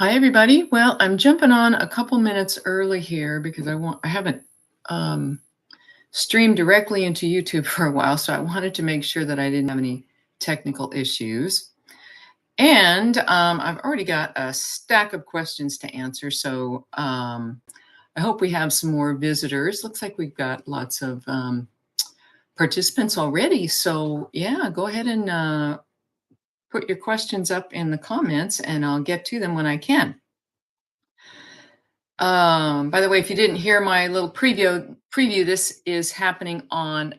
Hi, everybody. Well, I'm jumping on a couple minutes early here because I haven't um, streamed directly into YouTube for a while, so I wanted to make sure that I didn't have any technical issues. And I've already got a stack of questions to answer, so I hope we have some more visitors. Looks like we've got lots of participants already. So yeah, go ahead and put your questions up in the comments, and I'll get to them when I can. By the way, if you didn't hear my little preview, this is happening on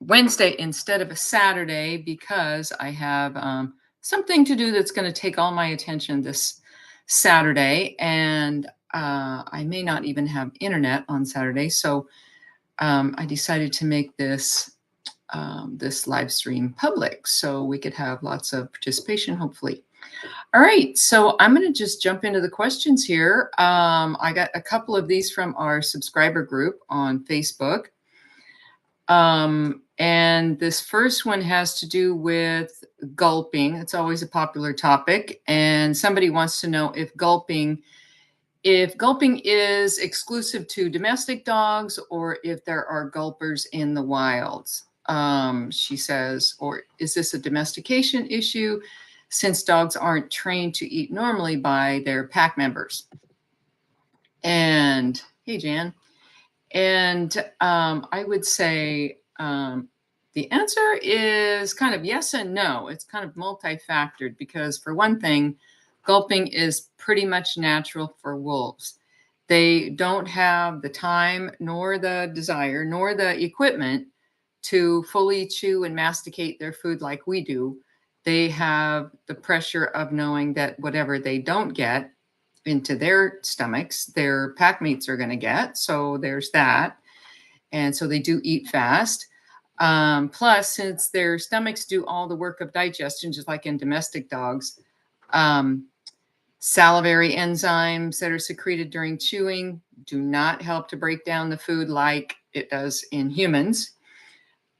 Wednesday instead of a Saturday because I have something to do that's going to take all my attention this Saturday, and I may not even have internet on Saturday, so I decided to make this live stream public so we could have lots of participation, hopefully. All right, so I'm going to just jump into the questions here. I got a couple of these from our subscriber group on Facebook. And this first one has to do with gulping. It's always a popular topic. And somebody wants to know if gulping is exclusive to domestic dogs or if there are gulpers in the wilds. She says, or is this a domestication issue, since dogs aren't trained to eat normally by their pack members? And hey, Jan. And I would say the answer is kind of yes and no. It's kind of multifactored because, for one thing, gulping is pretty much natural for wolves. They don't have the time, nor the desire, nor the equipment to fully chew and masticate their food like we do. They have the pressure of knowing that whatever they don't get into their stomachs, their pack mates are going to get. So there's that. And so they do eat fast. Plus, since their stomachs do all the work of digestion, just like in domestic dogs, salivary enzymes that are secreted during chewing do not help to break down the food like it does in humans.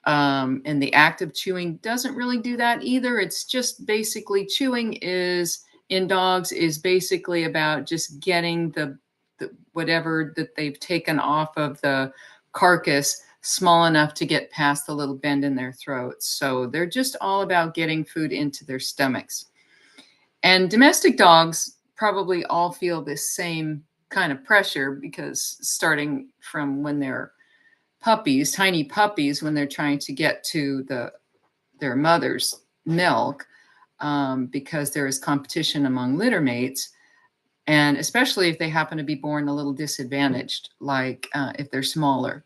And the act of chewing doesn't really do that either. It's just basically chewing in dogs is basically about just getting the whatever that they've taken off of the carcass small enough to get past the little bend in their throats. So they're just all about getting food into their stomachs. And domestic dogs probably all feel this same kind of pressure because starting from when they're puppies, tiny puppies, when they're trying to get to their mother's milk, because there is competition among litter mates, and especially if they happen to be born a little disadvantaged, like if they're smaller,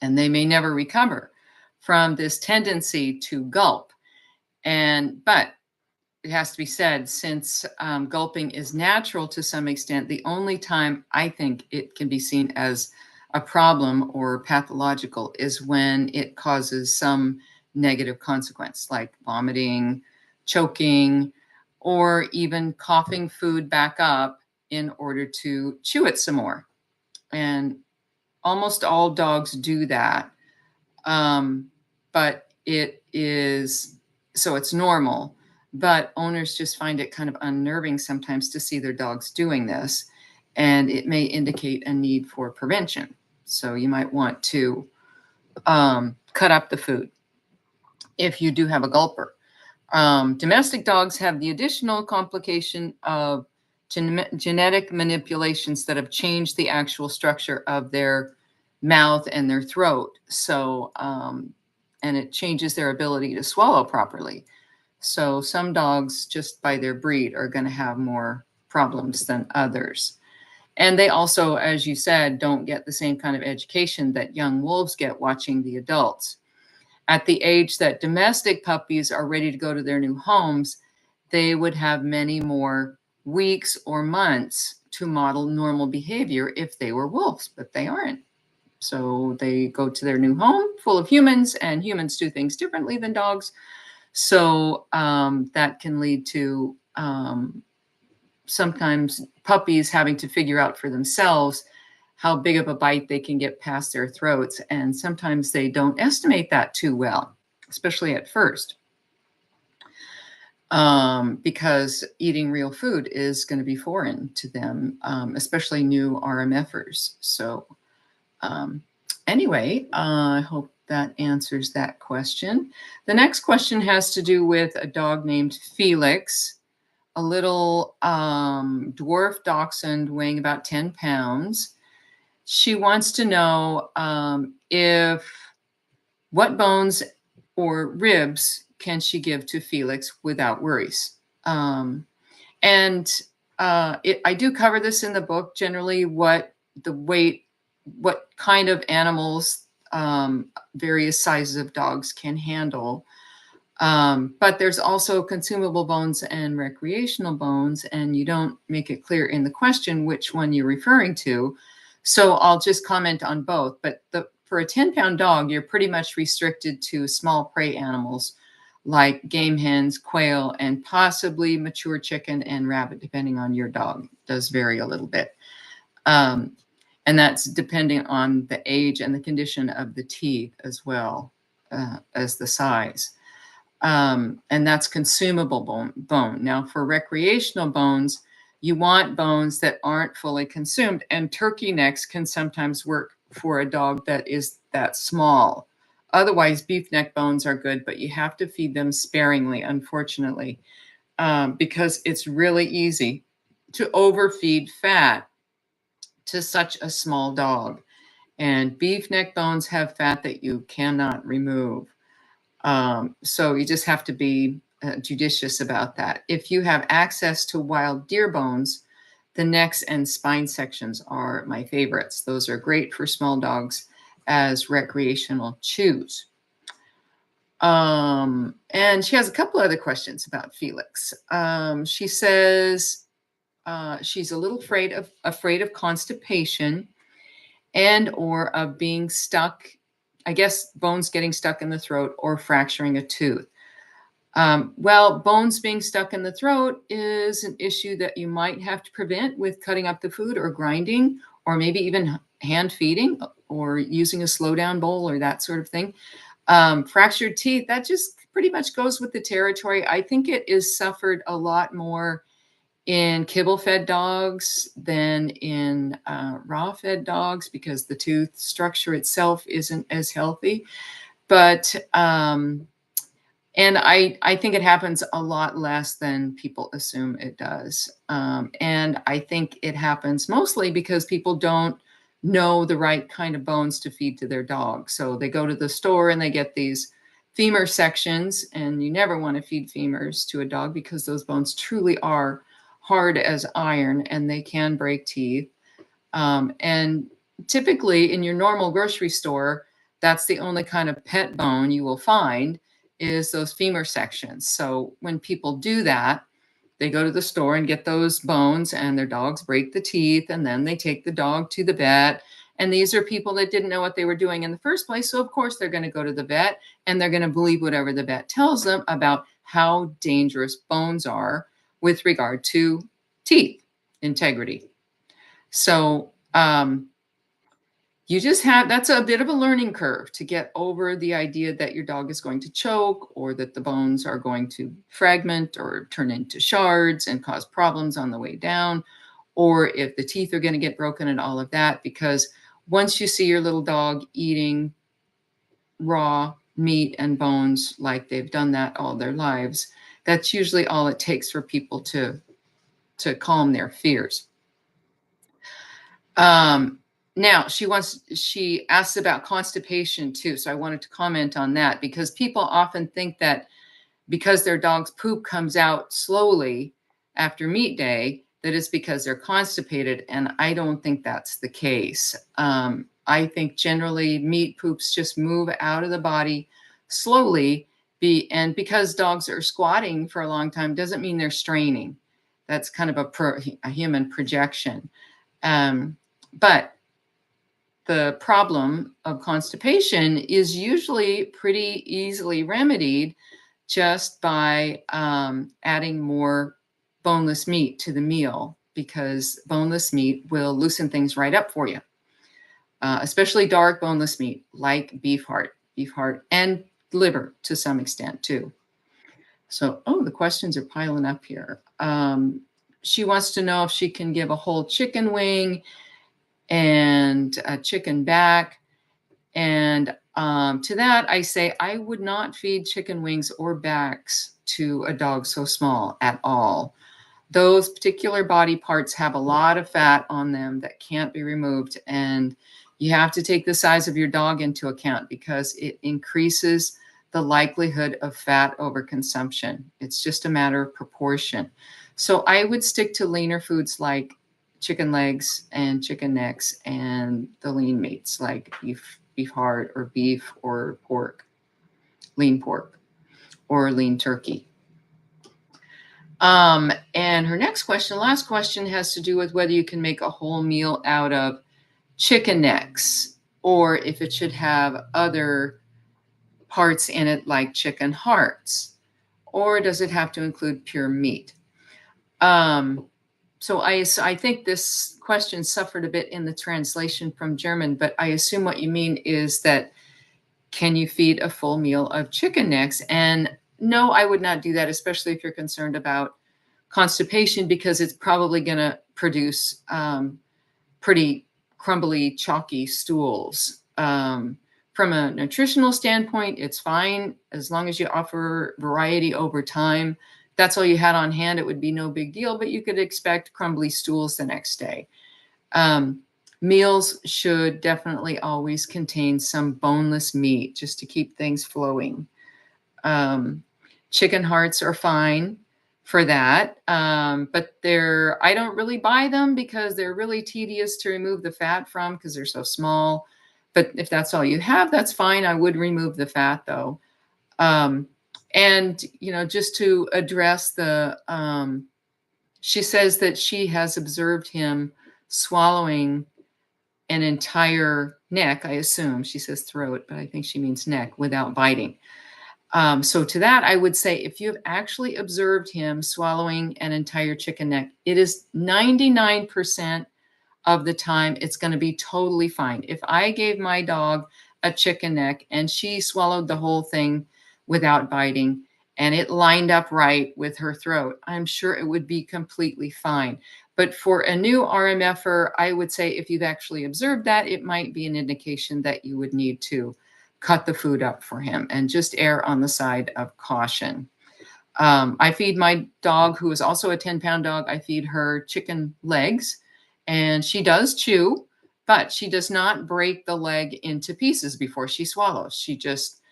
and they may never recover from this tendency to gulp. But it has to be said, since gulping is natural to some extent, the only time I think it can be seen as a problem or pathological is when it causes some negative consequence, like vomiting, choking, or even coughing food back up in order to chew it some more. And almost all dogs do that. But it's normal. But owners just find it kind of unnerving sometimes to see their dogs doing this. And it may indicate a need for prevention. So you might want to cut up the food if you do have a gulper. Domestic dogs have the additional complication of genetic manipulations that have changed the actual structure of their mouth and their throat. So, and it changes their ability to swallow properly. So some dogs, just by their breed, are going to have more problems than others. And they also, as you said, don't get the same kind of education that young wolves get watching the adults. At the age that domestic puppies are ready to go to their new homes, they would have many more weeks or months to model normal behavior if they were wolves, but they aren't. So they go to their new home full of humans, and humans do things differently than dogs. So that can lead to sometimes puppies having to figure out for themselves how big of a bite they can get past their throats. And sometimes they don't estimate that too well, especially at first. because eating real food is going to be foreign to them, especially new RMFers. So anyway, I hope that answers that question. The next question has to do with a dog named Felix, a little dwarf dachshund weighing about 10 pounds. She wants to know what bones or ribs can she give to Felix without worries. I do cover this in the book, generally what kind of animals various sizes of dogs can handle. But there's also consumable bones and recreational bones, and you don't make it clear in the question which one you're referring to. So I'll just comment on both. But for a 10-pound dog, you're pretty much restricted to small prey animals like game hens, quail, and possibly mature chicken and rabbit, depending on your dog. It does vary a little bit. And that's depending on the age and the condition of the teeth as well as the size. And that's consumable bone. Now, for recreational bones, you want bones that aren't fully consumed, and turkey necks can sometimes work for a dog that is that small. Otherwise, beef neck bones are good, but you have to feed them sparingly, unfortunately, because it's really easy to overfeed fat to such a small dog. And beef neck bones have fat that you cannot remove. So you just have to be judicious about that. If you have access to wild deer bones, the necks and spine sections are my favorites. Those are great for small dogs as recreational chews. And she has a couple other questions about Felix. She says she's a little afraid of constipation and or of being stuck, I guess bones getting stuck in the throat or fracturing a tooth. Well, bones being stuck in the throat is an issue that you might have to prevent with cutting up the food or grinding, or maybe even hand feeding or using a slow down bowl or that sort of thing. Fractured teeth, that just pretty much goes with the territory. I think it is suffered a lot more in kibble-fed dogs than in raw-fed dogs because the tooth structure itself isn't as healthy. But and I think it happens a lot less than people assume it does. And I think it happens mostly because people don't know the right kind of bones to feed to their dog. So they go to the store and they get these femur sections, and you never want to feed femurs to a dog because those bones truly are hard as iron and they can break teeth. And typically in your normal grocery store, that's the only kind of pet bone you will find is those femur sections. So when people do that, they go to the store and get those bones and their dogs break the teeth, and then they take the dog to the vet. And these are people that didn't know what they were doing in the first place. So of course they're going to go to the vet and they're going to believe whatever the vet tells them about how dangerous bones are with regard to teeth integrity. So you just that's a bit of a learning curve to get over the idea that your dog is going to choke or that the bones are going to fragment or turn into shards and cause problems on the way down, or if the teeth are going to get broken and all of that, because once you see your little dog eating raw meat and bones like they've done that all their lives, that's usually all it takes for people to calm their fears. Now she asks about constipation too. So I wanted to comment on that because people often think that because their dog's poop comes out slowly after meat day, that it's because they're constipated. And I don't think that's the case. I think generally meat poops just move out of the body slowly. And because dogs are squatting for a long time doesn't mean they're straining. That's kind of a human projection. But the problem of constipation is usually pretty easily remedied just by adding more boneless meat to the meal, because boneless meat will loosen things right up for you, especially dark boneless meat like beef heart, and liver to some extent too. So, oh, the questions are piling up here. She wants to know if she can give a whole chicken wing and a chicken back. And to that, I say I would not feed chicken wings or backs to a dog so small at all. Those particular body parts have a lot of fat on them that can't be removed. And you have to take the size of your dog into account because it increases the likelihood of fat overconsumption. It's just a matter of proportion. So I would stick to leaner foods like chicken legs and chicken necks and the lean meats like beef heart or beef or pork, lean pork or lean turkey. And her next question, last question, has to do with whether you can make a whole meal out of chicken necks or if it should have other parts in it like chicken hearts, or does it have to include pure meat? So I think this question suffered a bit in the translation from German, but I assume what you mean is that can you feed a full meal of chicken necks? And no, I would not do that, especially if you're concerned about constipation, because it's probably going to produce pretty crumbly, chalky stools. From a nutritional standpoint, it's fine as long as you offer variety over time. That's all you had on hand, it would be no big deal, but you could expect crumbly stools the next day. Meals should definitely always contain some boneless meat just to keep things flowing. Chicken hearts are fine for that, but I don't really buy them because they're really tedious to remove the fat from because they're so small. But if that's all you have, that's fine. I would remove the fat though. And just to address she says that she has observed him swallowing an entire neck, I assume. She says throat, but I think she means neck, without biting. So to that, I would say if you've actually observed him swallowing an entire chicken neck, it is 99% of the time it's going to be totally fine. If I gave my dog a chicken neck and she swallowed the whole thing without biting and it lined up right with her throat, I'm sure it would be completely fine. But for a new RMFer, I would say if you've actually observed that, it might be an indication that you would need to cut the food up for him and just err on the side of caution. I feed my dog, who is also a 10-pound dog, I feed her chicken legs, and she does chew, but she does not break the leg into pieces before she swallows. She just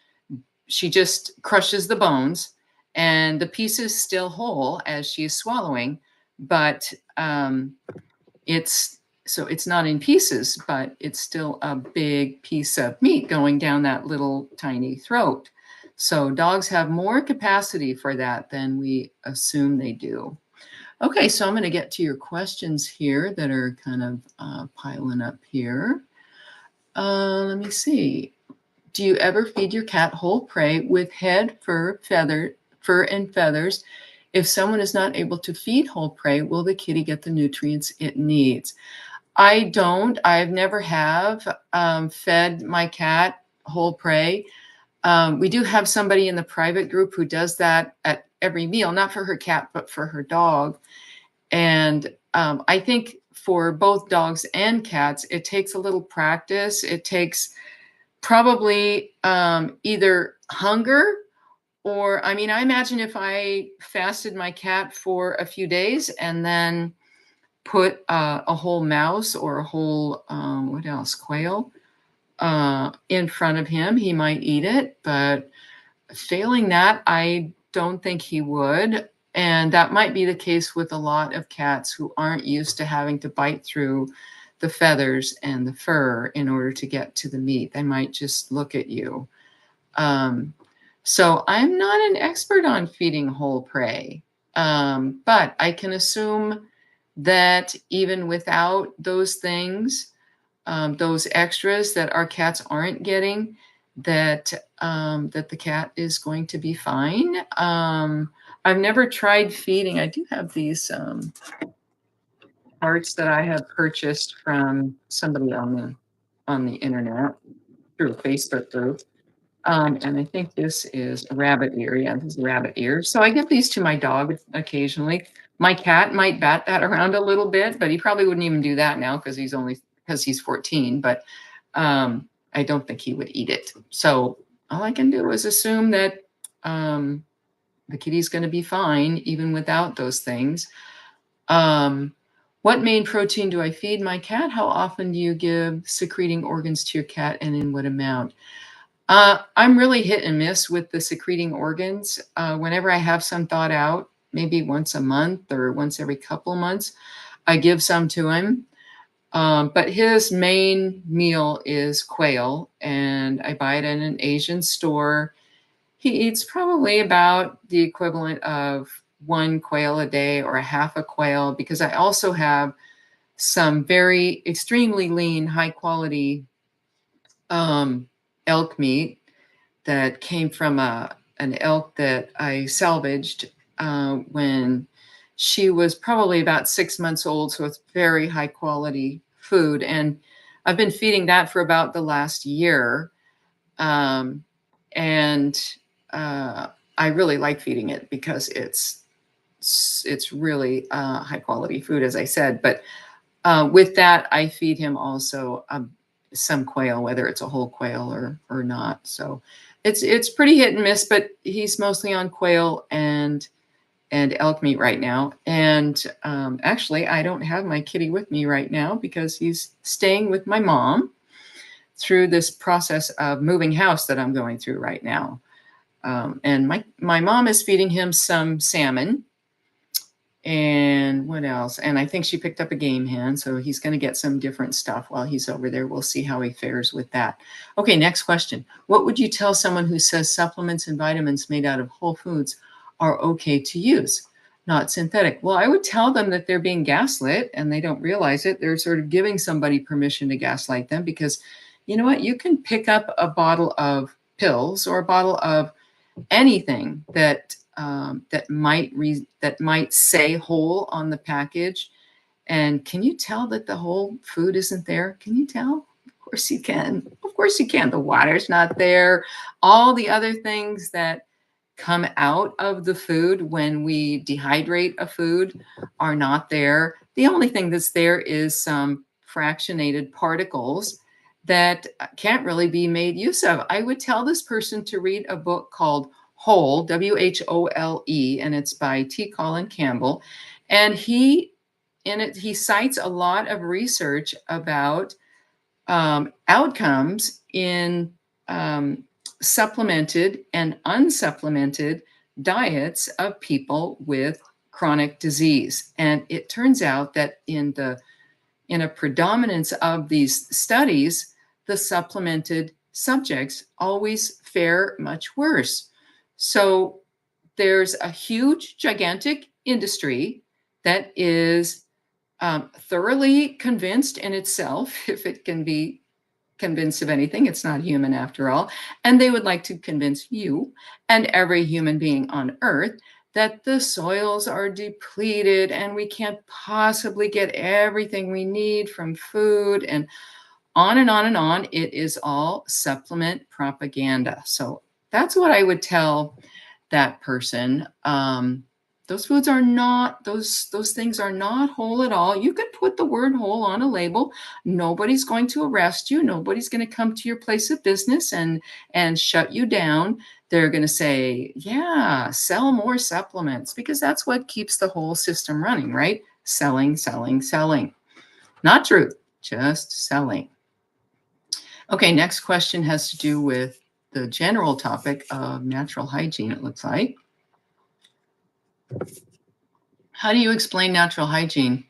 crushes the bones, and the piece is still whole as she is swallowing, but it's not in pieces, but it's still a big piece of meat going down that little tiny throat. So dogs have more capacity for that than we assume they do. Okay, so I'm going to get to your questions here that are kind of piling up here. Let me see. Do you ever feed your cat whole prey with head, fur, and feathers? If someone is not able to feed whole prey, will the kitty get the nutrients it needs? I don't. I've never have fed my cat whole prey. We do have somebody in the private group who does that at every meal, not for her cat, but for her dog. And I think for both dogs and cats, it takes a little practice. It takes probably either hunger or, I mean, I imagine if I fasted my cat for a few days and then put a whole mouse or a whole, what else, quail in front of him, he might eat it. But failing that, I don't think he would. And that might be the case with a lot of cats who aren't used to having to bite through the feathers and the fur in order to get to the meat. They might just look at you. So I'm not an expert on feeding whole prey, but I can assume that even without those things, those extras that our cats aren't getting, that the cat is going to be fine. I've never tried feeding. I do have these parts that I have purchased from somebody on the internet through a Facebook group. And I think this is a rabbit ear. Yeah, this is a rabbit ear. So I give these to my dog occasionally. My cat might bat that around a little bit, but he probably wouldn't even do that now because he's 14. But I don't think he would eat it. So all I can do is assume that um, the kitty's going to be fine even without those things. Um, what main protein do I feed my cat? How often do you give secreting organs to your cat, and in what amount? I'm really hit and miss with the secreting organs. Whenever I have some thought out, maybe once a month or once every couple of months, I give some to him. But his main meal is quail, and I buy it in an Asian store. He eats probably about the equivalent of one quail a day or a half a quail, because I also have some very extremely lean, high quality elk meat that came from an elk that I salvaged when she was probably about 6 months old. So it's very high quality food. And I've been feeding that for about the last year. Um, and I really like feeding it because it's really high quality food, as I said. But with that, I feed him also some quail, whether it's a whole quail or not. So it's pretty hit and miss, but he's mostly on quail and elk meat right now. And actually, I don't have my kitty with me right now because he's staying with my mom through this process of moving house that I'm going through right now. And my mom is feeding him some salmon. And what else? And I think she picked up a game hen, so he's going to get some different stuff while he's over there. We'll see how he fares with that. Okay, next question. What would you tell someone who says supplements and vitamins made out of whole foods are okay to use, not synthetic? Well, I would tell them that they're being gaslit and they don't realize it. They're sort of giving somebody permission to gaslight them, because you know what? You can pick up a bottle of pills or a bottle of anything that might say whole on the package. And can you tell that the whole food isn't there? Can you tell? Of course you can. Of course you can. The water's not there. All the other things that come out of the food when we dehydrate a food are not there. The only thing that's there is some fractionated particles that can't really be made use of. I would tell this person to read a book called Whole, Whole, and it's by T. Colin Campbell. And he cites a lot of research about outcomes in supplemented and unsupplemented diets of people with chronic disease. And it turns out that in a predominance of these studies, the supplemented subjects always fare much worse. So there's a huge, gigantic industry that is thoroughly convinced in itself, if it can be convinced of anything, it's not human after all, and they would like to convince you and every human being on earth that the soils are depleted and we can't possibly get everything we need from food, and on and on and on. It is all supplement propaganda. So that's what I would tell that person. Those foods are not, those things are not whole at all. You could put the word whole on a label. Nobody's going to arrest you. Nobody's going to come to your place of business and shut you down. They're going to say, yeah, sell more supplements, because that's what keeps the whole system running, right? Selling, selling, selling. Not truth, just selling. Okay, next question has to do with the general topic of natural hygiene, it looks like. How do you explain natural hygiene?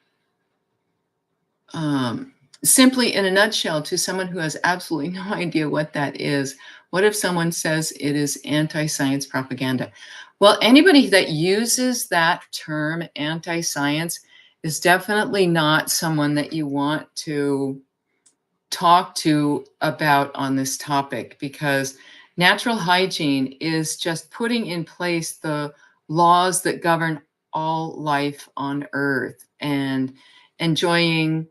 Simply, in a nutshell, to someone who has absolutely no idea what that is, what if someone says it is anti-science propaganda? Well, anybody that uses that term, anti-science, is definitely not someone that you want to talk to about on this topic, because natural hygiene is just putting in place the laws that govern all life on earth and enjoying,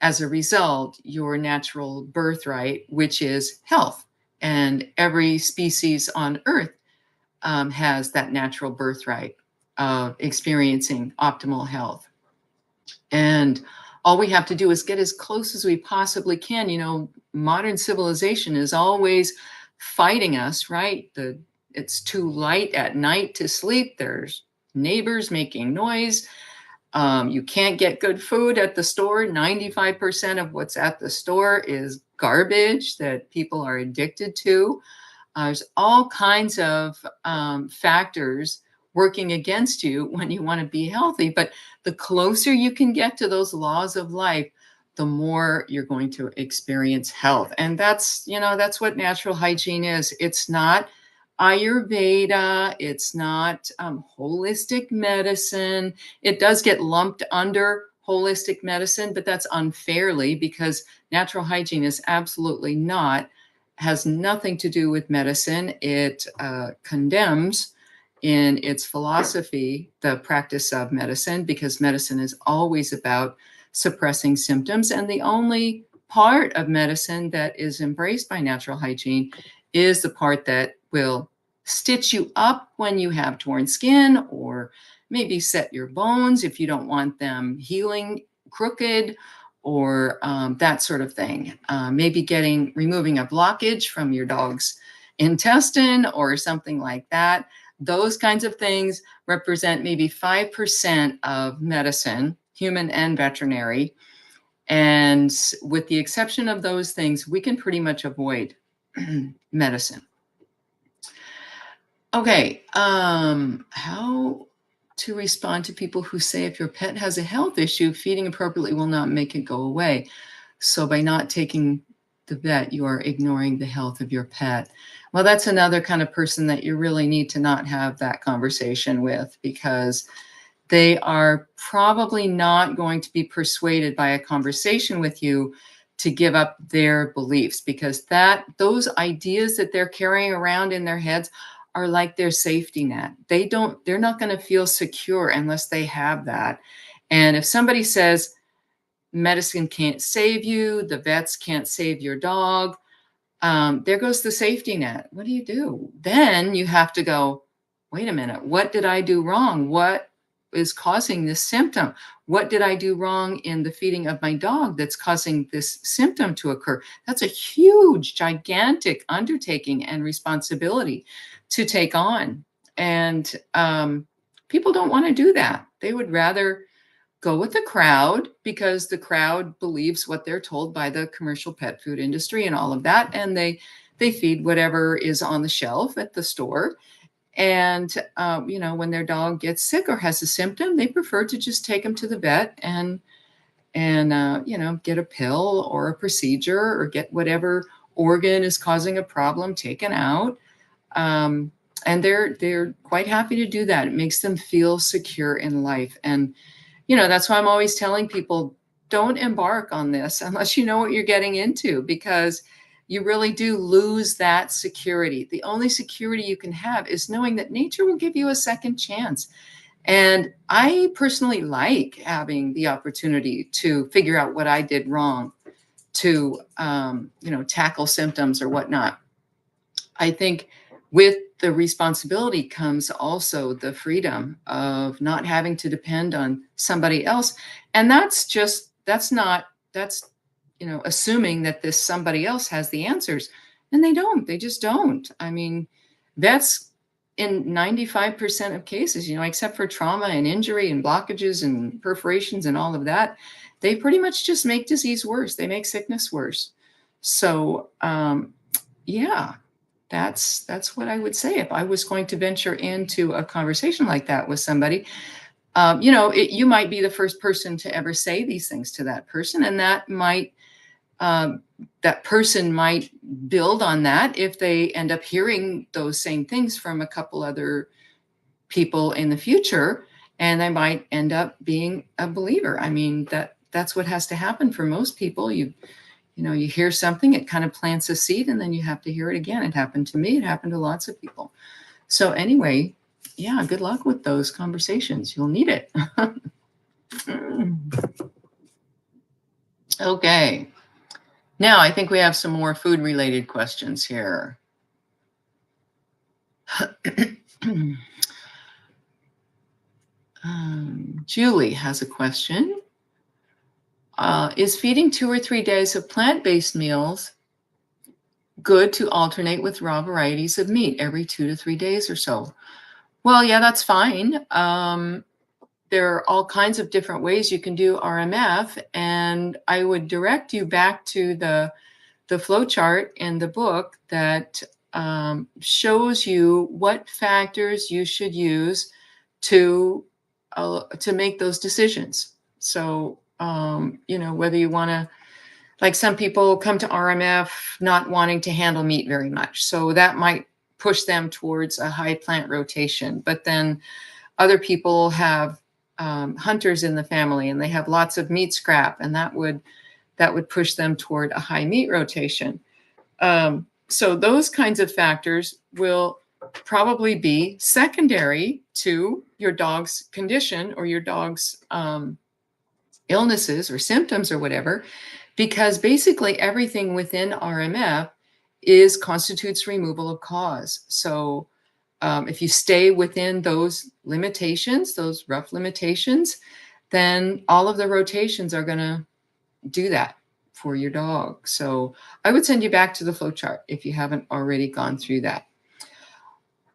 as a result, your natural birthright, which is health. And every species on Earth has that natural birthright of experiencing optimal health. And all we have to do is get as close as we possibly can. You know, modern civilization is always fighting us, right? It's too light at night to sleep. There's neighbors making noise. You can't get good food at the store. 95% of what's at the store is garbage that people are addicted to. There's all kinds of factors working against you when you want to be healthy. But the closer you can get to those laws of life, the more you're going to experience health. And that's, you know, that's what natural hygiene is. It's not Ayurveda. It's not holistic medicine. It does get lumped under holistic medicine, but that's unfairly, because natural hygiene is absolutely not, has nothing to do with medicine. It condemns in its philosophy the practice of medicine, because medicine is always about suppressing symptoms. And the only part of medicine that is embraced by natural hygiene is the part that will stitch you up when you have torn skin, or maybe set your bones if you don't want them healing crooked, or that sort of thing. Maybe removing a blockage from your dog's intestine or something like that. Those kinds of things represent maybe 5% of medicine, human and veterinary. And with the exception of those things, we can pretty much avoid medicine. Okay, how to respond to people who say if your pet has a health issue, feeding appropriately will not make it go away. So by not taking the vet, you are ignoring the health of your pet. Well, that's another kind of person that you really need to not have that conversation with, because they are probably not going to be persuaded by a conversation with you to give up their beliefs, because those ideas that they're carrying around in their heads are like their safety net. They're not going to feel secure unless they have that. And if somebody says medicine can't save you, the vets can't save your dog, there goes the safety net. What do you do? Then you have to go, wait a minute, what did I do wrong? What is causing this symptom? What did I do wrong in the feeding of my dog that's causing this symptom to occur? That's a huge, gigantic undertaking and responsibility to take on. And people don't want to do that. They would rather go with the crowd, because the crowd believes what they're told by the commercial pet food industry and all of that. And they feed whatever is on the shelf at the store. And, you know, when their dog gets sick or has a symptom, they prefer to just take them to the vet and you know, get a pill or a procedure, or get whatever organ is causing a problem taken out. And they're quite happy to do that. It makes them feel secure in life. And, you know, that's why I'm always telling people, don't embark on this unless you know what you're getting into, because you really do lose that security. The only security you can have is knowing that nature will give you a second chance. And I personally like having the opportunity to figure out what I did wrong, to, you know, tackle symptoms or whatnot. I think with the responsibility comes also the freedom of not having to depend on somebody else. And that's, you know, assuming that this somebody else has the answers. And they just don't. I mean, that's in 95% of cases, you know, except for trauma and injury and blockages and perforations and all of that, they pretty much just make disease worse. They make sickness worse. So, yeah. That's what I would say if I was going to venture into a conversation like that with somebody. You know, you might be the first person to ever say these things to that person, and that person might build on that if they end up hearing those same things from a couple other people in the future, and they might end up being a believer. I mean, that's what has to happen for most people. You know, you hear something, it kind of plants a seed, and then you have to hear it again. It happened to me. It happened to lots of people. So anyway, yeah, good luck with those conversations. You'll need it. Okay. Now, I think we have some more food-related questions here. Julie has a question. Is feeding 2 or 3 days of plant-based meals good to alternate with raw varieties of meat every 2 to 3 days or so? Well, yeah, that's fine. There are all kinds of different ways you can do RMF, and I would direct you back to the flow chart in the book that shows you what factors you should use to make those decisions. So, whether you want to, like some people come to RMF not wanting to handle meat very much. So that might push them towards a high plant rotation. But then other people have hunters in the family and they have lots of meat scrap, and that would push them toward a high meat rotation. So those kinds of factors will probably be secondary to your dog's condition or your dog's illnesses or symptoms or whatever, because basically everything within RMF constitutes removal of cause. So if you stay within those limitations, those rough limitations, then all of the rotations are going to do that for your dog. So I would send you back to the flow chart if you haven't already gone through that.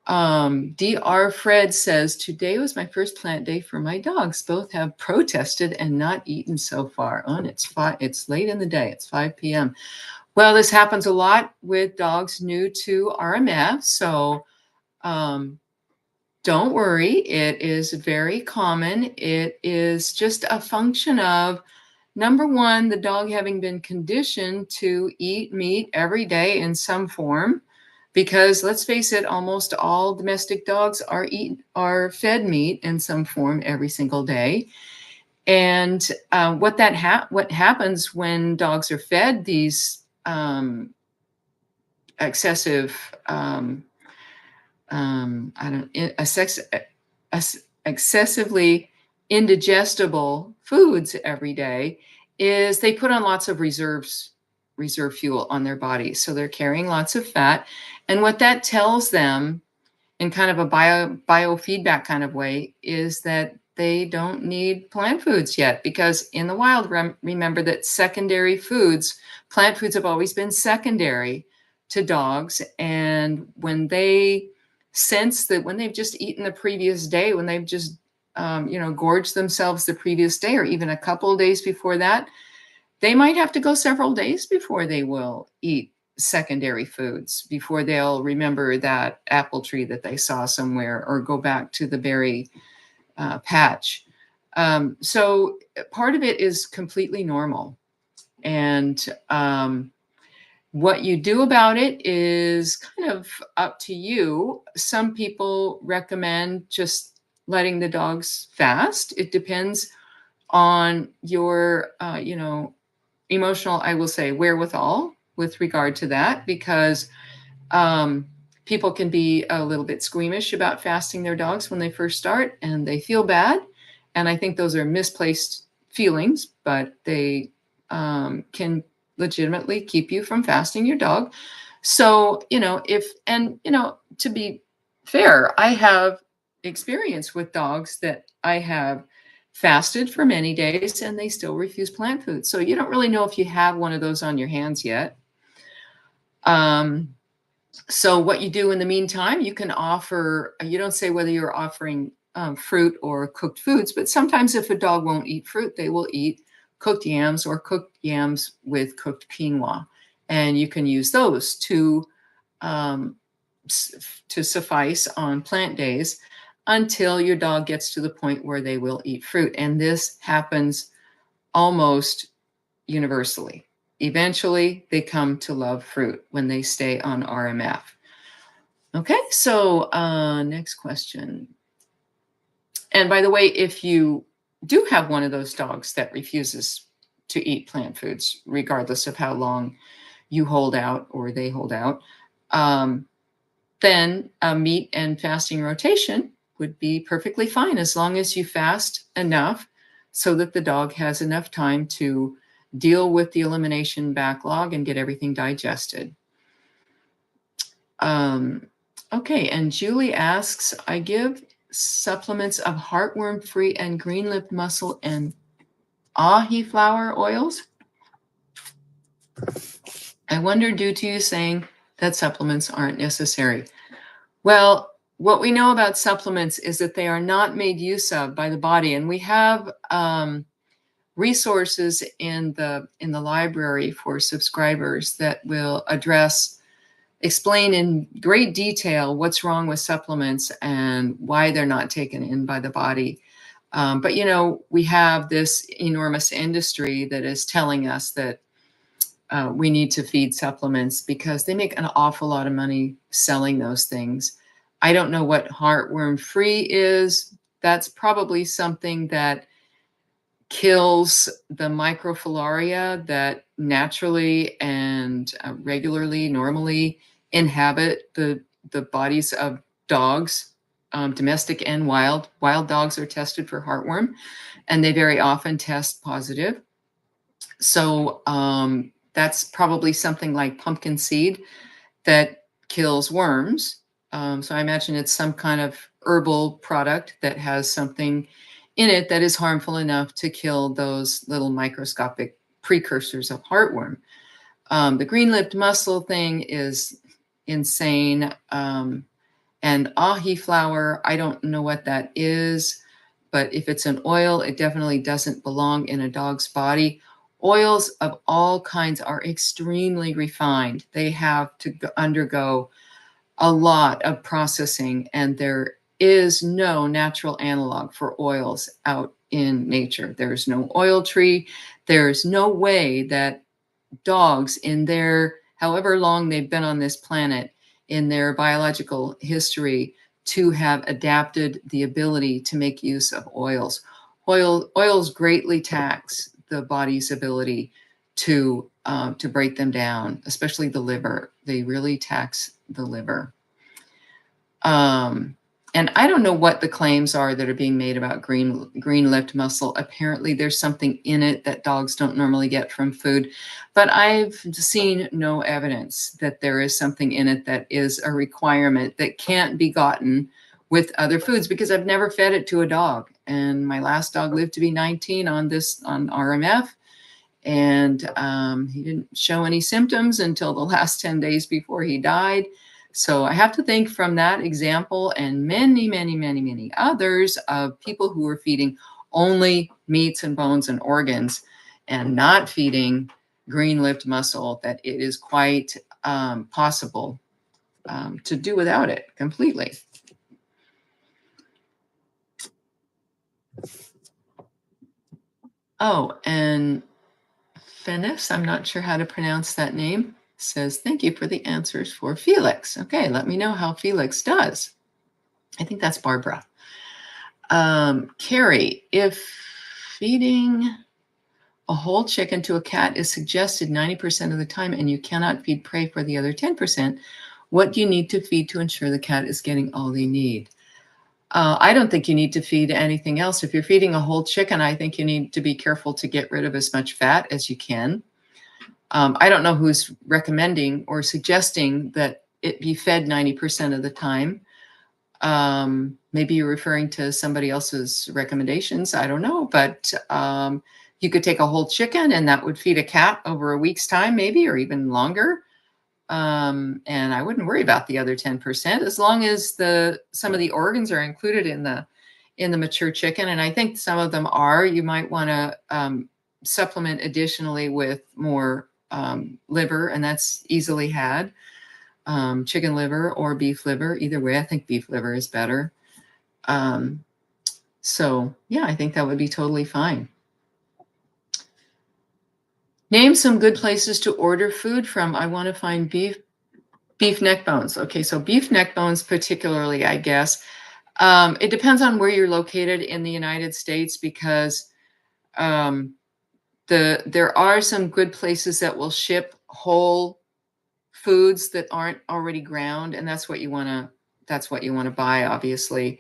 Dr. Fred says, today was my first plant day for my dogs. Both have protested and not eaten so far. And it's late in the day. It's 5 p.m. Well, this happens a lot with dogs new to RMF. So don't worry. It is very common. It is just a function of, number one, the dog having been conditioned to eat meat every day in some form, because let's face it, almost all domestic dogs are fed meat in some form every single day. And what happens when dogs are fed these excessive excessively indigestible foods every day is they put on lots of reserve fuel on their body. So they're carrying lots of fat. And what that tells them in kind of a biofeedback kind of way is that they don't need plant foods yet, because in the wild, remember that plant foods have always been secondary to dogs. And when they sense that, when they've just eaten the previous day, when they've just gorged themselves the previous day, or even a couple of days before that, they might have to go several days before they will eat secondary foods, before they'll remember that apple tree that they saw somewhere, or go back to the berry patch. So part of it is completely normal. And what you do about it is kind of up to you. Some people recommend just letting the dogs fast. It depends on your, emotional, I will say, wherewithal with regard to that, because people can be a little bit squeamish about fasting their dogs when they first start, and they feel bad. And I think those are misplaced feelings, but they can legitimately keep you from fasting your dog. So, to be fair, I have experience with dogs that I have fasted for many days and they still refuse plant food. So you don't really know if you have one of those on your hands yet. So what you do in the meantime, you can offer, you don't say whether you're offering fruit or cooked foods, but sometimes if a dog won't eat fruit, they will eat cooked yams or cooked yams with cooked quinoa. And you can use those to suffice on plant days until your dog gets to the point where they will eat fruit. And this happens almost universally. Eventually, they come to love fruit when they stay on RMF. Okay, so next question. And by the way, if you do have one of those dogs that refuses to eat plant foods, regardless of how long you hold out or they hold out, then a meat and fasting rotation would be perfectly fine, as long as you fast enough so that the dog has enough time to deal with the elimination backlog and get everything digested. Okay, and Julie asks, I give supplements of heartworm-free and green-lipped mussel and ahi flower oils. I wonder, due to you saying that supplements aren't necessary. Well, what we know about supplements is that they are not made use of by the body, and we have resources in the library for subscribers that will explain in great detail what's wrong with supplements and why they're not taken in by the body. But we have this enormous industry that is telling us that we need to feed supplements because they make an awful lot of money selling those things. I don't know what heartworm free is. That's probably something that kills the microfilaria that naturally and regularly, normally inhabit the bodies of dogs, domestic and wild. Wild dogs are tested for heartworm, and they very often test positive. So that's probably something like pumpkin seed that kills worms. So I imagine it's some kind of herbal product that has something in it that is harmful enough to kill those little microscopic precursors of heartworm. The green-lipped mussel thing is insane. And ahi flower, I don't know what that is, but if it's an oil, it definitely doesn't belong in a dog's body. Oils of all kinds are extremely refined. They have to undergo a lot of processing, and there is no natural analog for oils out in nature. There's no oil tree. There's no way that dogs, in their however long they've been on this planet, in their biological history, to have adapted the ability to make use of oils. Oils greatly tax the body's ability to break them down, especially the liver. They really tax the liver. And I don't know what the claims are that are being made about green-lipped mussel. Apparently there's something in it that dogs don't normally get from food, but I've seen no evidence that there is something in it that is a requirement that can't be gotten with other foods, because I've never fed it to a dog. And my last dog lived to be 19 on RMF. And he didn't show any symptoms until the last 10 days before he died. So I have to think from that example and many, many, many, many others of people who are feeding only meats and bones and organs and not feeding green-lipped mussel, that it is quite possible to do without it completely. Oh, and Fennis, I'm not sure how to pronounce that name, says, thank you for the answers for Felix. Okay, let me know how Felix does. I think that's Barbara. Carrie, if feeding a whole chicken to a cat is suggested 90% of the time and you cannot feed prey for the other 10%, what do you need to feed to ensure the cat is getting all they need? I don't think you need to feed anything else. If you're feeding a whole chicken, I think you need to be careful to get rid of as much fat as you can. I don't know who's recommending or suggesting that it be fed 90% of the time. Maybe you're referring to somebody else's recommendations. I don't know, but you could take a whole chicken and that would feed a cat over a week's time, maybe, or even longer. And I wouldn't worry about the other 10% as long as some of the organs are included in the mature chicken. And I think some of them are. You might want to supplement additionally with more liver, and that's easily had. Chicken liver or beef liver. Either way, I think beef liver is better. So yeah, I think that would be totally fine. Name some good places to order food from. I want to find beef neck bones. Okay, so beef neck bones particularly, I guess. It depends on where you're located in the United States, because there are some good places that will ship whole foods that aren't already ground, and that's what you want to buy, obviously.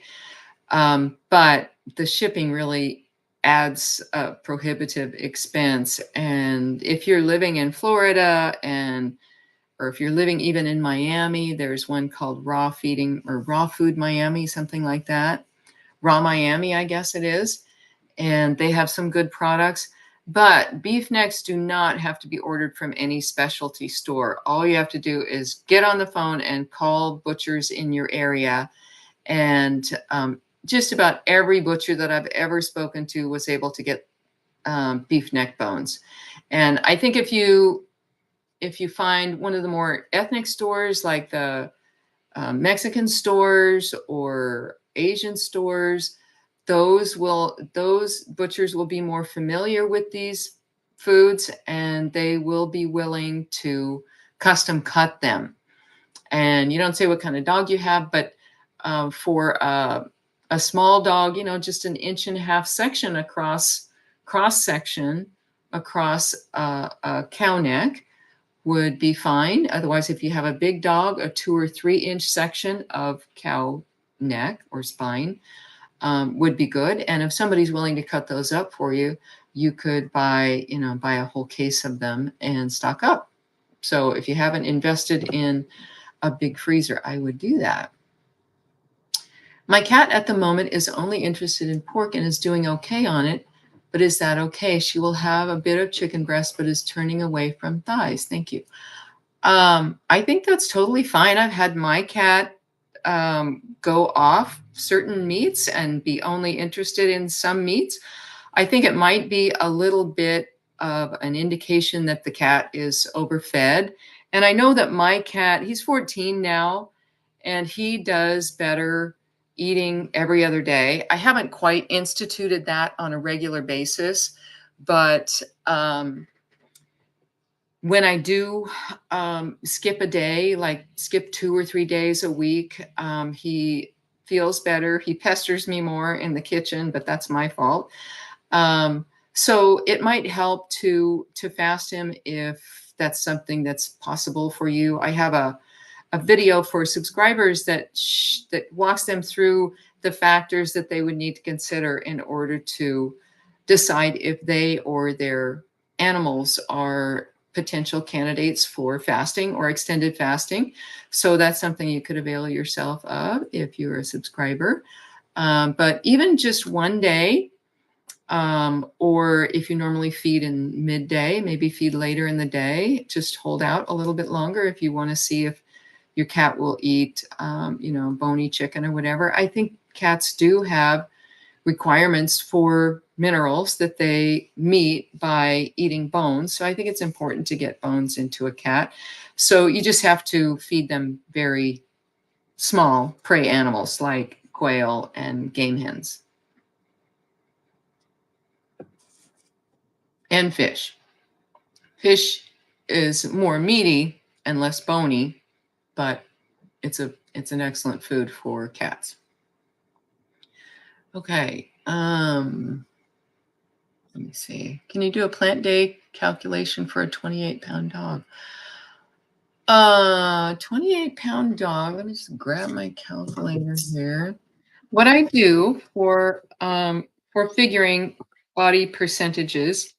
But the shipping really adds a prohibitive expense. And if you're living in Florida or if you're living even in Miami, there's one called Raw Feeding or Raw Food Miami, something like that. Raw Miami, I guess it is. And they have some good products. But beef necks do not have to be ordered from any specialty store. All you have to do is get on the phone and call butchers in your area. And just about every butcher that I've ever spoken to was able to get beef neck bones. And I think if you find one of the more ethnic stores like the Mexican stores or Asian stores, those butchers will be more familiar with these foods, and they will be willing to custom cut them. And you don't say what kind of dog you have, but for a small dog, just an 1.5 inch section cross section across a cow neck would be fine. Otherwise, if you have a big dog, a 2 or 3 inch section of cow neck or spine would be good. And if somebody's willing to cut those up for you, you could buy a whole case of them and stock up. So if you haven't invested in a big freezer, I would do that. My cat at the moment is only interested in pork and is doing okay on it. But is that okay? She will have a bit of chicken breast, but is turning away from thighs. Thank you. I think that's totally fine. I've had my cat go off certain meats and be only interested in some meats. I think it might be a little bit of an indication that the cat is overfed. And I know that my cat, he's 14 now, and he does better eating every other day. I haven't quite instituted that on a regular basis, but when I do skip a day, like skip 2 or 3 days a week, he feels better. He pesters me more in the kitchen, but that's my fault. So it might help to fast him if that's something that's possible for you. I have a video for subscribers that walks them through the factors that they would need to consider in order to decide if they or their animals are potential candidates for fasting or extended fasting. So that's something you could avail yourself of if you're a subscriber. But even just one day, or if you normally feed in midday, maybe feed later in the day, just hold out a little bit longer if you want to see if your cat will eat, bony chicken or whatever. I think cats do have requirements for minerals that they meet by eating bones. So I think it's important to get bones into a cat. So you just have to feed them very small prey animals like quail and game hens. And fish. Fish is more meaty and less bony, but it's an excellent food for cats. Okay. Let me see. Can you do a plant day calculation for a 28-pound dog? 28-pound dog. Let me just grab my calculator here. What I do for figuring body percentages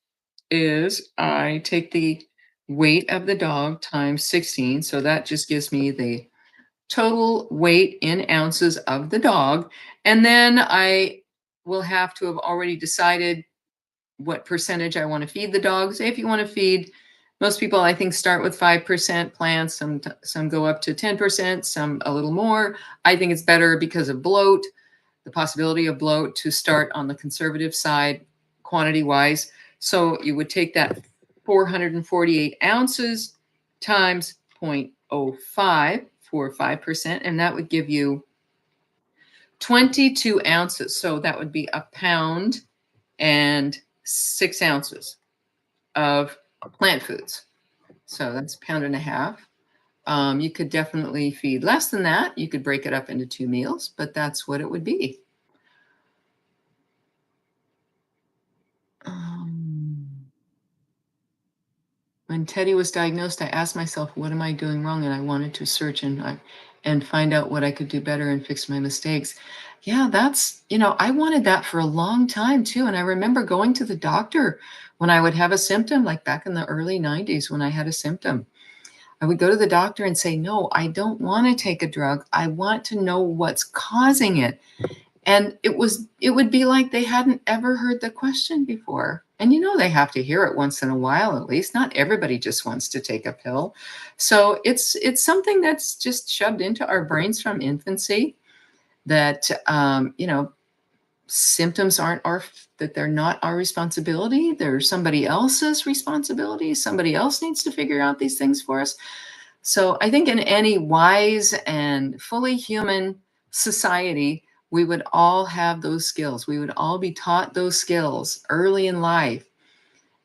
is I take the weight of the dog times 16. So that just gives me the total weight in ounces of the dog. And then I will have to have already decided what percentage I want to feed the dogs. If you want to feed, most people I think start with 5% plants, some go up to 10%, some a little more. I think it's better because of bloat, the possibility of bloat, to start on the conservative side quantity wise. So you would take that 448 ounces times 0.05 for 5%, and that would give you 22 ounces. So that would be 1 pound and 6 ounces of plant foods. So that's 1.5 pounds. You could definitely feed less than that. You could break it up into 2 meals, but that's what it would be. When Teddy was diagnosed, I asked myself, what am I doing wrong? And I wanted to search and find out what I could do better and fix my mistakes. Yeah, I wanted that for a long time too. And I remember going to the doctor when I would have a symptom, like back in the early 90s when I had a symptom. I would go to the doctor and say, no, I don't want to take a drug. I want to know what's causing it. And it would be like they hadn't ever heard the question before. And they have to hear it once in a while at least. Not everybody just wants to take a pill. So it's something that's just shoved into our brains from infancy that symptoms aren't our that they're not our responsibility. They're somebody else's responsibility. Somebody else needs to figure out these things for us. So I think in any wise and fully human society, we would all have those skills. We would all be taught those skills early in life.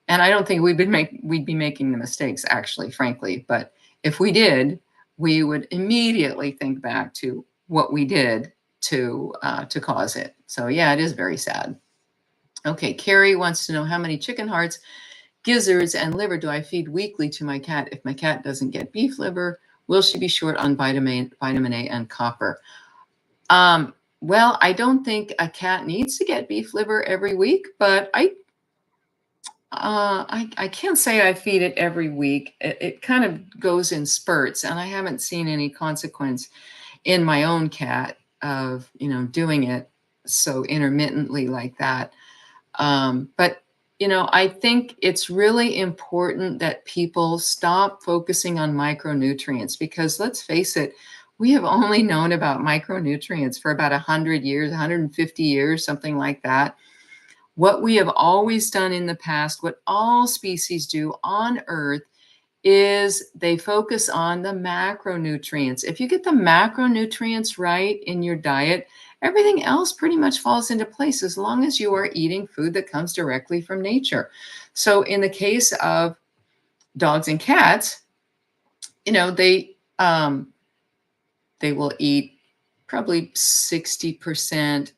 And I don't think we'd be making the mistakes, actually, frankly. But if we did, we would immediately think back to what we did to cause it. So yeah, it is very sad. Okay, Carrie wants to know how many chicken hearts, gizzards, and liver do I feed weekly to my cat? If my cat doesn't get beef liver, will she be short on vitamin A and copper? Well, I don't think a cat needs to get beef liver every week, but I can't say I feed it every week. It kind of goes in spurts, and I haven't seen any consequence in my own cat of doing it so intermittently like that. But I think it's really important that people stop focusing on micronutrients because let's face it, we have only known about micronutrients for about 100 years, 150 years, something like that. What we have always done in the past, what all species do on Earth, is they focus on the macronutrients. If you get the macronutrients right in your diet, everything else pretty much falls into place as long as you are eating food that comes directly from nature. So in the case of dogs and cats, they will eat probably 60%,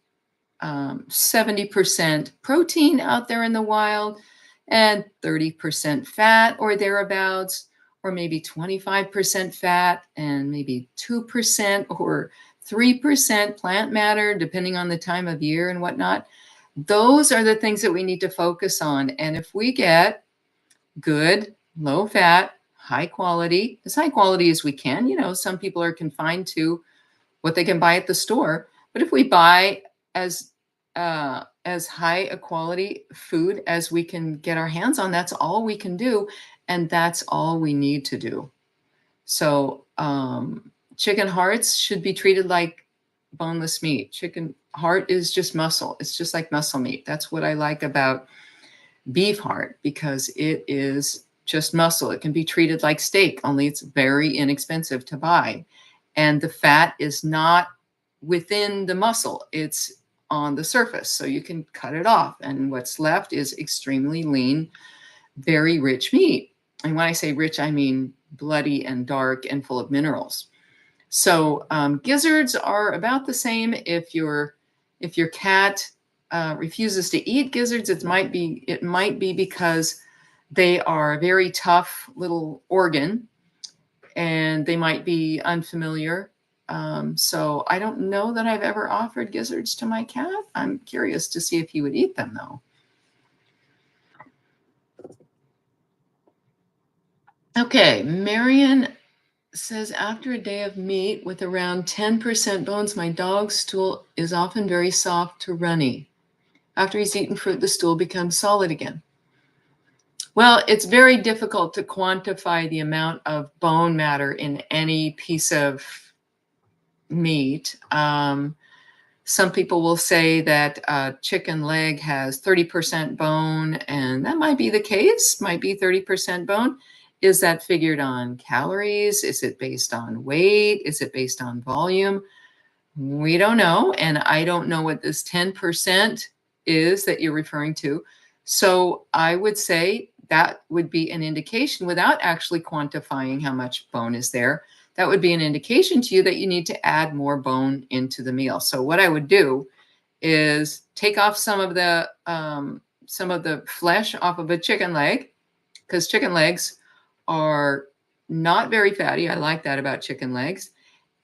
70% protein out there in the wild and 30% fat or thereabouts, or maybe 25% fat and maybe 2% or 3% plant matter, depending on the time of year and whatnot. Those are the things that we need to focus on. And if we get good, low fat, high quality, as high quality as we can, some people are confined to what they can buy at the store. But if we buy as high a quality food as we can get our hands on, that's all we can do, and that's all we need to do. So chicken hearts should be treated like boneless meat. Chicken heart is just muscle. It's just like muscle meat. That's what I like about beef heart, because it is just muscle. It can be treated like steak, only it's very inexpensive to buy. And the fat is not within the muscle, it's on the surface. So you can cut it off. And what's left is extremely lean, very rich meat. And when I say rich, I mean bloody and dark and full of minerals. So gizzards are about the same. If your cat refuses to eat gizzards, it might be because they are a very tough little organ and they might be unfamiliar. So I don't know that I've ever offered gizzards to my cat. I'm curious to see if he would eat them though. Okay, Marion says, after a day of meat with around 10% bones, my dog's stool is often very soft to runny. After he's eaten fruit, the stool becomes solid again. Well, it's very difficult to quantify the amount of bone matter in any piece of meat. Some people will say that a chicken leg has 30% bone, and that might be the case, might be 30% bone. Is that figured on calories? Is it based on weight? Is it based on volume? We don't know. And I don't know what this 10% is that you're referring to. So I would say that would be an indication, without actually quantifying how much bone is there, that would be an indication to you that you need to add more bone into the meal. So what I would do is take off some of the flesh off of a chicken leg, because chicken legs are not very fatty. I like that about chicken legs.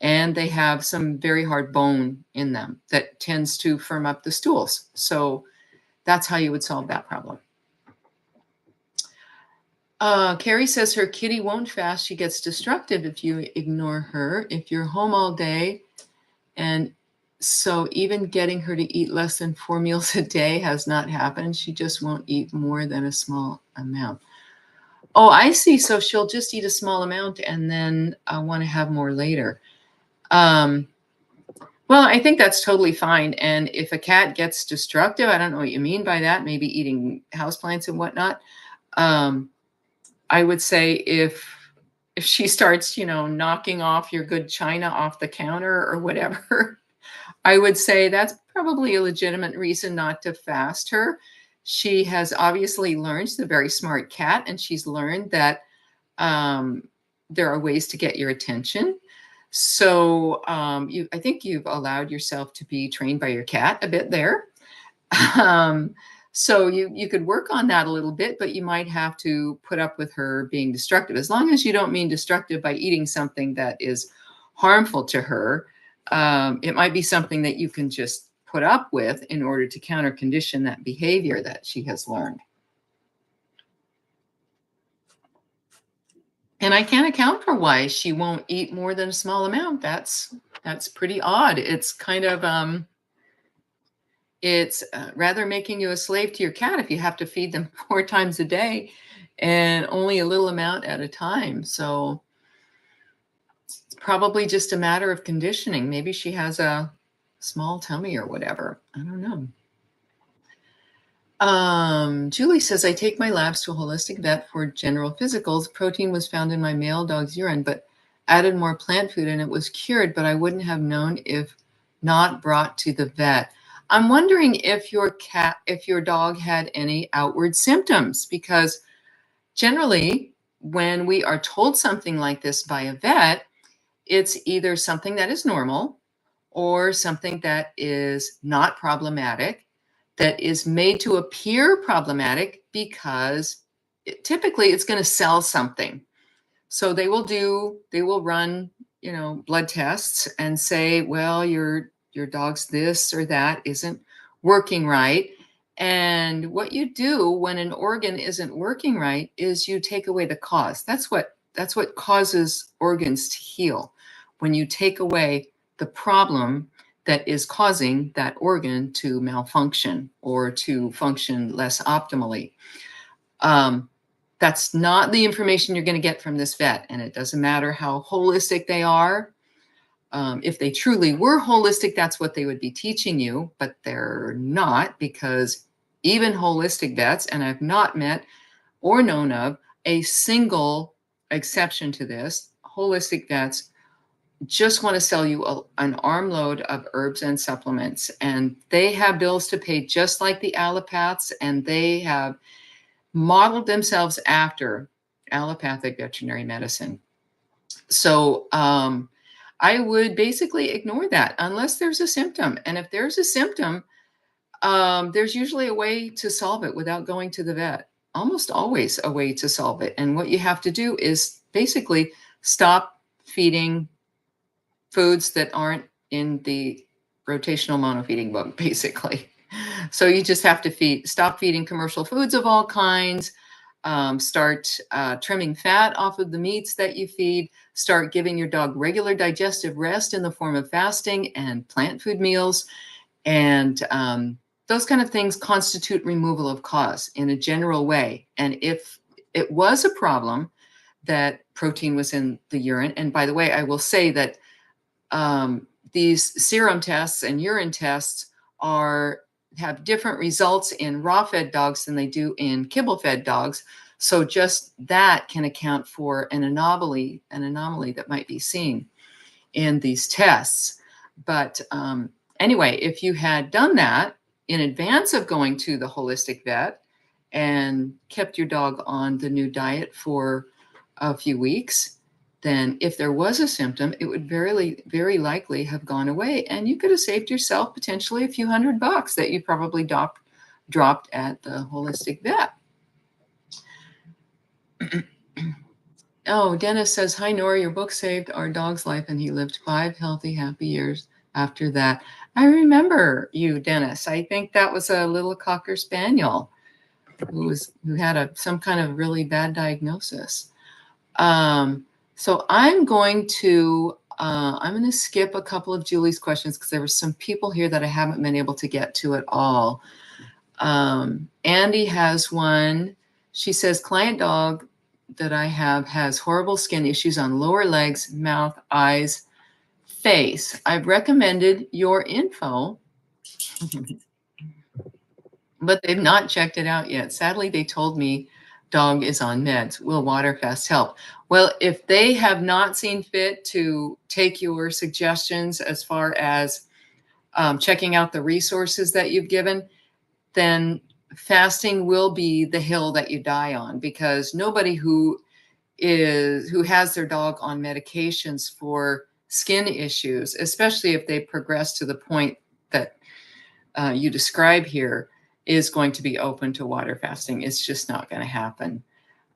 and they have some very hard bone in them that tends to firm up the stools. So that's how you would solve that problem. Carrie says her kitty won't fast. She gets destructive if you ignore her. If you're home all day, and so even getting her to eat less than 4 meals a day has not happened. She just won't eat more than a small amount. Oh, I see. So she'll just eat a small amount and then want to have more later. Well, I think that's totally fine. And if a cat gets destructive, I don't know what you mean by that, maybe eating houseplants and whatnot. I would say if she starts, knocking off your good china off the counter or whatever, I would say that's probably a legitimate reason not to fast her. She has obviously learned, she's a very smart cat, and she's learned that there are ways to get your attention. So I think you've allowed yourself to be trained by your cat a bit there. So you could work on that a little bit, but you might have to put up with her being destructive. As long as you don't mean destructive by eating something that is harmful to her, it might be something that you can just put up with in order to counter condition that behavior that she has learned. And I can't account for why she won't eat more than a small amount. That's pretty odd. It's kind of it's rather making you a slave to your cat if you have to feed them 4 times a day and only a little amount at a time. So it's probably just a matter of conditioning. Maybe she has a small tummy or whatever. I don't know. Julie says, I take my labs to a holistic vet for general physicals. Protein was found in my male dog's urine, but added more plant food and it was cured, but I wouldn't have known if not brought to the vet. I'm wondering if your dog had any outward symptoms, because generally when we are told something like this by a vet, it's either something that is normal or something that is not problematic, that is made to appear problematic because typically it's going to sell something. So they will run, blood tests and say, well, your dog's this or that isn't working right. And what you do when an organ isn't working right is you take away the cause. That's what causes organs to heal. When you take away the problem that is causing that organ to malfunction or to function less optimally. That's not the information you're going to get from this vet. And it doesn't matter how holistic they are. If they truly were holistic, that's what they would be teaching you, but they're not, because even holistic vets, and I've not met or known of a single exception to this, holistic vets just want to sell you an armload of herbs and supplements, and they have bills to pay just like the allopaths, and they have modeled themselves after allopathic veterinary medicine. So I would basically ignore that unless there's a symptom. And if there's a symptom, there's usually a way to solve it without going to the vet. Almost always a way to solve it. And what you have to do is basically stop feeding foods that aren't in the rotational monofeeding book, basically. So you just have to stop feeding commercial foods of all kinds, start trimming fat off of the meats that you feed, start giving your dog regular digestive rest in the form of fasting and plant food meals. And those kind of things constitute removal of cause in a general way. And if it was a problem that protein was in the urine, and by the way, I will say that these serum tests and urine tests have different results in raw-fed dogs than they do in kibble-fed dogs. So just that can account for an anomaly that might be seen in these tests. But anyway, if you had done that in advance of going to the holistic vet and kept your dog on the new diet for a few weeks, then if there was a symptom, it would very likely have gone away. And you could have saved yourself potentially a few $100 that you probably dropped at the holistic vet. Oh, Dennis says, hi, Nora, your book saved our dog's life, and he lived 5 healthy, happy years after that. I remember you, Dennis. I think that was a little Cocker Spaniel who had some kind of really bad diagnosis. So I'm going to skip a couple of Julie's questions because there were some people here that I haven't been able to get to at all. Andy has one. She says, client dog that I have has horrible skin issues on lower legs, mouth, eyes, face. I've recommended your info, but they've not checked it out yet. Sadly, they told me dog is on meds. Will Waterfast help? Well, if they have not seen fit to take your suggestions as far as checking out the resources that you've given, then fasting will be the hill that you die on, because nobody who has their dog on medications for skin issues, especially if they progress to the point that you describe here, is going to be open to water fasting. It's just not going to happen.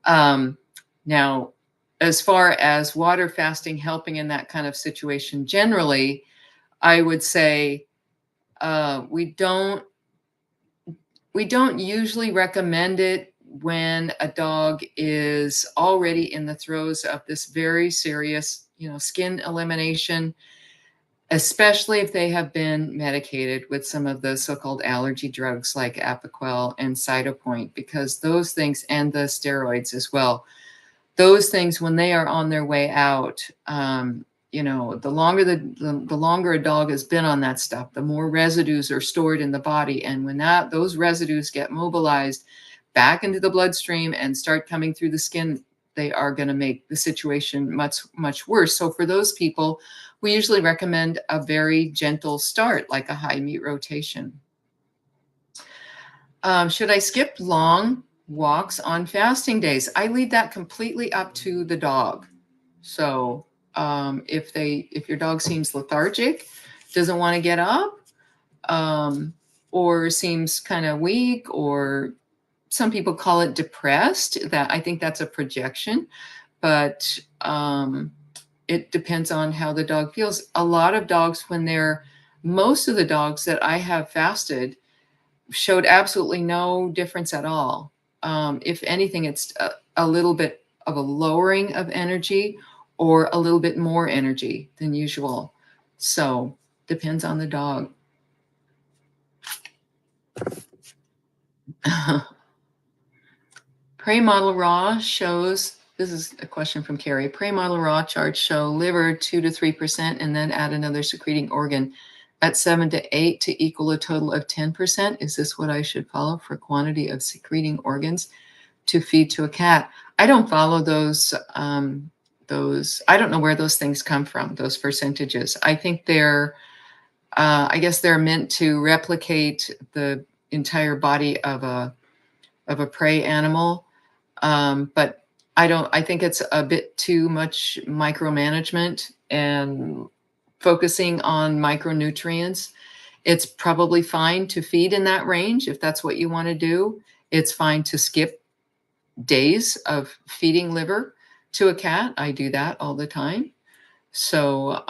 Now, as far as water fasting helping in that kind of situation, generally, I would say we don't usually recommend it when a dog is already in the throes of this very serious, skin elimination, especially if they have been medicated with some of the so-called allergy drugs like Apoquel and Cytopoint, because those things, and the steroids as well, those things, when they are on their way out, the longer a dog has been on that stuff, the more residues are stored in the body. And when those residues get mobilized back into the bloodstream and start coming through the skin, they are going to make the situation much, much worse. So for those people, we usually recommend a very gentle start, like a high meat rotation. Should I skip long walks on fasting days? I leave that completely up to the dog. So if your dog seems lethargic, doesn't want to get up, or seems kind of weak, or some people call it depressed, that I think that's a projection, but it depends on how the dog feels. A lot of dogs, most of the dogs that I have fasted showed absolutely no difference at all. If anything, it's a little bit of a lowering of energy, or a little bit more energy than usual. So depends on the dog. Prey model raw shows, this is a question from Carrie, prey model raw charts show liver 2 to 3%, and then add another secreting organ at 7 to 8 to equal a total of 10%. Is this what I should follow for quantity of secreting organs to feed to a cat? I don't follow those. I don't know where those things come from, those percentages. I think I guess they're meant to replicate the entire body of a prey animal. But I think it's a bit too much micromanagement and focusing on micronutrients. It's probably fine to feed in that range if that's what you want to do. It's fine to skip days of feeding liver to a cat. I do that all the time. So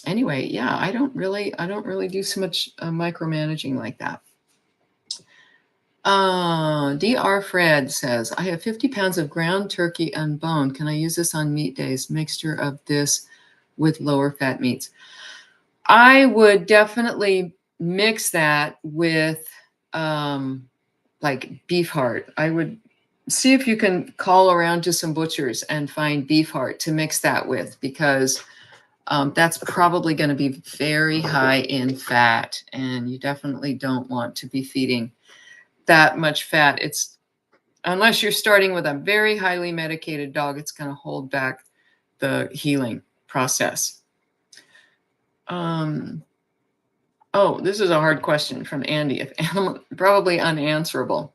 anyway, yeah, I don't really do so much micromanaging like that. Dr. Fred says, I have 50 pounds of ground turkey unboned. Can I use this on meat days? Mixture of this with lower fat meats. I would definitely mix that with like beef heart. I would see if you can call around to some butchers and find beef heart to mix that with, because that's probably going to be very high in fat, and you definitely don't want to be feeding that much fat. Unless you're starting with a very highly medicated dog, it's going to hold back the healing process. Oh, this is a hard question from Andy. Probably unanswerable.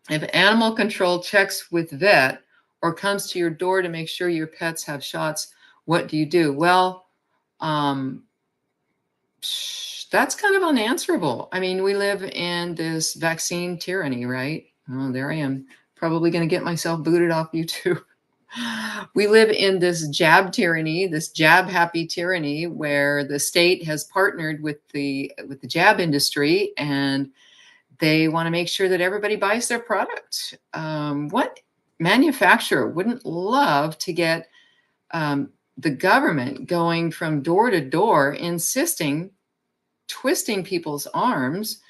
If animal control checks with vet or comes to your door to make sure your pets have shots, what do you do? Well, that's kind of unanswerable. I mean, we live in this vaccine tyranny, right? Oh, there I am, probably going to get myself booted off YouTube. We live in this jab tyranny, this jab happy tyranny, where the state has partnered with the jab industry, and they want to make sure that everybody buys their product. What manufacturer wouldn't love to get the government going from door to door, insisting, twisting people's arms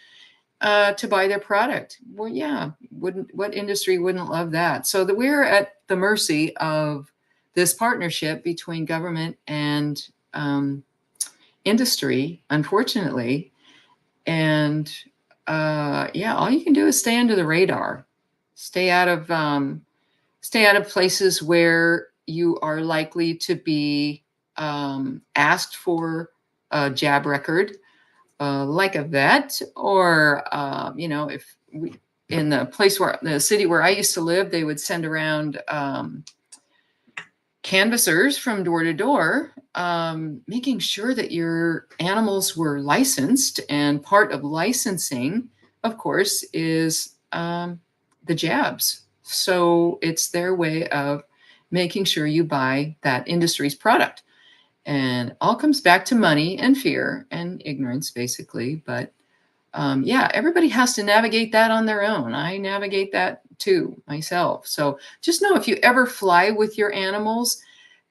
to buy their product? Well, yeah, what industry wouldn't love that? So that we're at the mercy of this partnership between government and industry, unfortunately. And yeah, all you can do is stay under the radar, stay out of places where you are likely to be asked for a jab record, like a vet, or if in the city where I used to live, they would send around canvassers from door to door, making sure that your animals were licensed. And part of licensing, of course, is the jabs. So it's their way of making sure you buy that industry's product. And it all comes back to money and fear and ignorance, basically. But yeah, everybody has to navigate that on their own. I navigate that too myself. So just know, if you ever fly with your animals,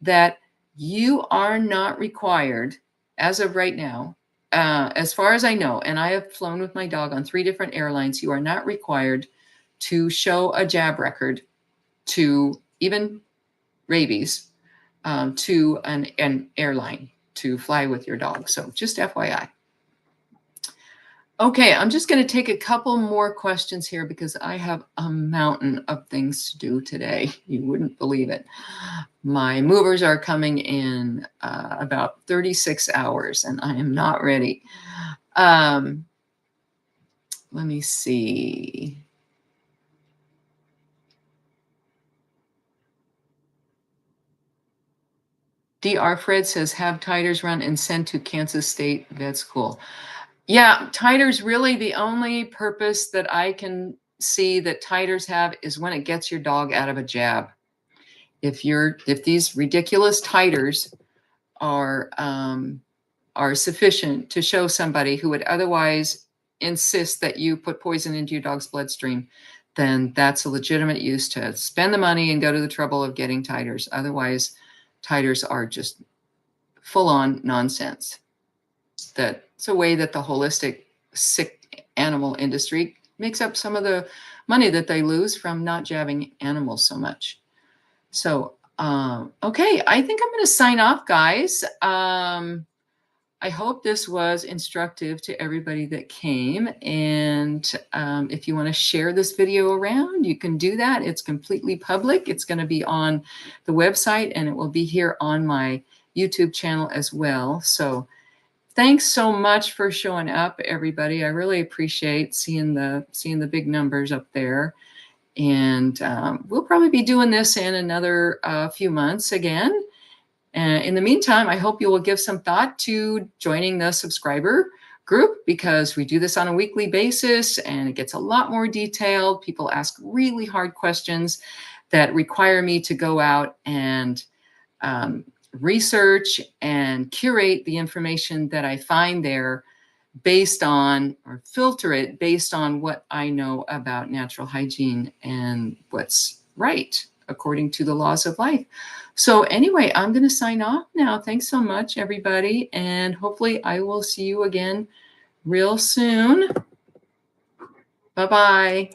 that you are not required, as of right now, as far as I know, and I have flown with my dog on 3 different airlines, you are not required to show a jab record, to even rabies, to an airline to fly with your dog. So just FYI. Okay, I'm just going to take a couple more questions here because I have a mountain of things to do today. You wouldn't believe it. My movers are coming in about 36 hours, and I am not ready. Let me see. DR Fred says, have titers run and sent to Kansas State Vet School. Yeah, titers, really the only purpose that I can see that titers have is when it gets your dog out of a jab. If these ridiculous titers are sufficient to show somebody who would otherwise insist that you put poison into your dog's bloodstream, then that's a legitimate use to spend the money and go to the trouble of getting titers. Otherwise, titers are just full-on nonsense. That's a way that the holistic sick animal industry makes up some of the money that they lose from not jabbing animals so much. So, okay, I think I'm going to sign off, guys. I hope this was instructive to everybody that came. And if you want to share this video around, you can do that. It's completely public. It's going to be on the website, and it will be here on my YouTube channel as well. So thanks so much for showing up, everybody. I really appreciate seeing the big numbers up there. And we'll probably be doing this in another few months again. In the meantime, I hope you will give some thought to joining the subscriber group, because we do this on a weekly basis and it gets a lot more detailed. People ask really hard questions that require me to go out and research and curate the information that I find there based on, or filter it based on, what I know about natural hygiene and what's right according to the laws of life. So anyway, I'm going to sign off now. Thanks so much, everybody. And hopefully I will see you again real soon. Bye-bye.